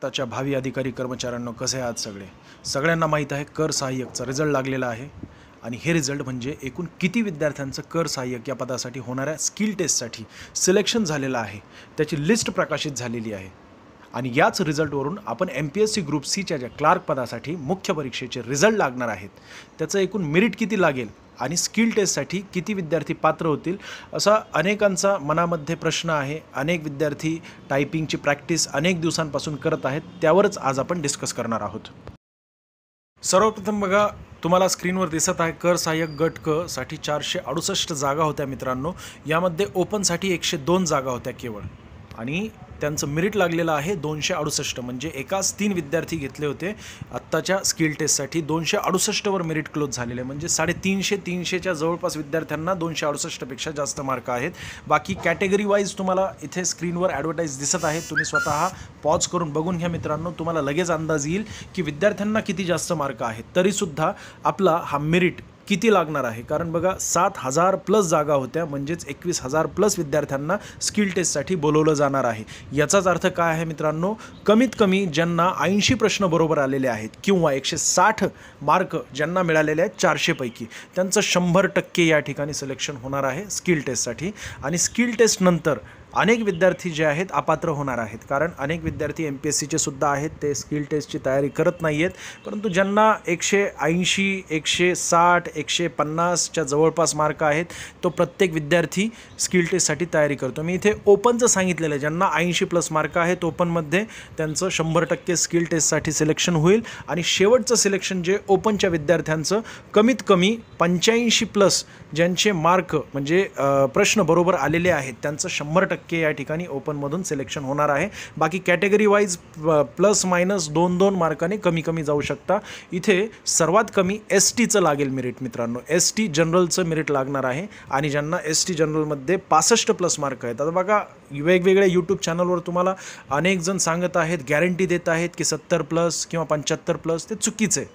त्याच्या भावी अधिकारी कर्मचाऱ्यांना कसे आहात सगळ्यांना माहीत आहे कर सहाय्यकचा रिझल्ट लागलेला आहे आणि हे रिझल्ट म्हणजे एकूण किती विद्यार्थ्यांचं कर सहाय्यक या पदासाठी होणाऱ्या स्किल टेस्टसाठी सिलेक्शन झालेलं आहे त्याची लिस्ट प्रकाशित झालेली आहे आणि याच रिझल्टवरून आपण MPSC ग्रुप Cच्या ज्या क्लार्क पदासाठी मुख्य परीक्षेचे रिझल्ट लागणार आहेत त्याचं एकूण मेरिट किती लागेल आणि स्किल टेस्टसाठी किती विद्यार्थी पात्र होतील असा अनेकांचा मनामध्ये प्रश्न आहे। अनेक विद्यार्थी टायपिंगची प्रॅक्टिस अनेक दिवसांपासून करत आहेत, त्यावरच आज आपण डिस्कस करणार आहोत। सर्वप्रथम बघा, तुम्हाला स्क्रीनवर दिसत आहे कर सहाय्यक गट क साठी 468 जागा होत्या मित्रांनो। यामध्ये ओपनसाठी 102 जागा होत्या केवळ आणि त्यांचं मेरिट लागलेलं आहे 268, म्हणजे एकाच 3 विद्यार्थी घेतले होते आत्ताच्या स्किल टेस्टसाठी। 268 वर मेरिट क्लोज झालेले, म्हणजे 350च्या जवळपास विद्यार्थ्यांना 268 पेक्षा जास्त मार्क आहेत। बाकी कॅटेगरी वाईज तुम्हाला इथे स्क्रीनवर ॲडव्हर्टाईज दिसत आहे, तुम्ही स्वतः पॉज करून बघून घ्या मित्रांनो, तुम्हाला लगेच अंदाज येईल की विद्यार्थ्यांना किती जास्त मार्क आहेत। तरीसुद्धा आपला हा मेरिट किती लागणार आहे, कारण बघा 7000 प्लस जागा होत्या, म्हणजेच 21000 प्लस विद्यार्थ्यांना स्किल टेस्टसाठी बोलवलं जाणार आहे। याचाच अर्थ काय आहे मित्रांनो, कमीत कमी ज्यांना 80 प्रश्न बरोबर आलेले आहेत किंवा 160 मार्क ज्यांना मिळालेले आहेत 400 पैकी, त्यांचं 100% या ठिकाणी सिलेक्शन होणार आहे स्किल टेस्टसाठी। आणि स्किल टेस्ट नंतर अनेक विद्यार्थी जे आहेत अपात्र होणार आहेत, कारण अनेक विद्यार्थी MPSCचे सुद्धा आहेत, ते स्किल टेस्टची तयारी करत नाही आहेत, परंतु ज्यांना 180, 160, 150च्या जवळपास मार्क आहेत तो प्रत्येक विद्यार्थी स्किल टेस्टसाठी तयारी करतो। मी इथे ओपनचं सांगितलेलं आहे, ज्यांना 80 प्लस मार्क आहेत ओपनमध्ये त्यांचं 100% स्किल टेस्टसाठी सिलेक्शन होईल। आणि शेवटचं सिलेक्शन जे ओपनच्या विद्यार्थ्यांचं कमीत कमी 85 प्लस ज्यांचे मार्क म्हणजे प्रश्न बरोबर आलेले आहेत त्यांचं 100% या ठिकाणी ओपनमधून सिलेक्शन होणार आहे। बाकी कॅटेगरी वाईज प्लस मायनस 2-2 मार्काने कमी कमी जाऊ शकता। इथे सर्वात कमी STचं लागेल मेरिट मित्रांनो, ST जनरलचं मेरिट लागणार आहे आणि ज्यांना ST जनरलमध्ये 65 प्लस मार्क आहेत। आता बघा, वेगवेगळ्या यूट्यूब चॅनलवर तुम्हाला अनेक जण सांगत आहेत, गॅरंटी देत आहेत की 70 प्लस किंवा 75 प्लस, ते चुकीचं आहे।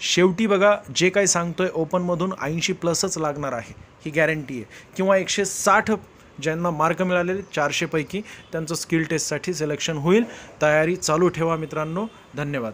शेवटी बघा, जे काही सांगतोय ओपनमधून 80 प्लसच लागणार आहे ही गॅरंटी आहे, किंवा 160 ज्यांना मार्क मिळालेले 400 पैकी त्यांचं स्किल टेस्टसाठी सिलेक्शन होईल। तयारी चालू ठेवा मित्रांनो, धन्यवाद।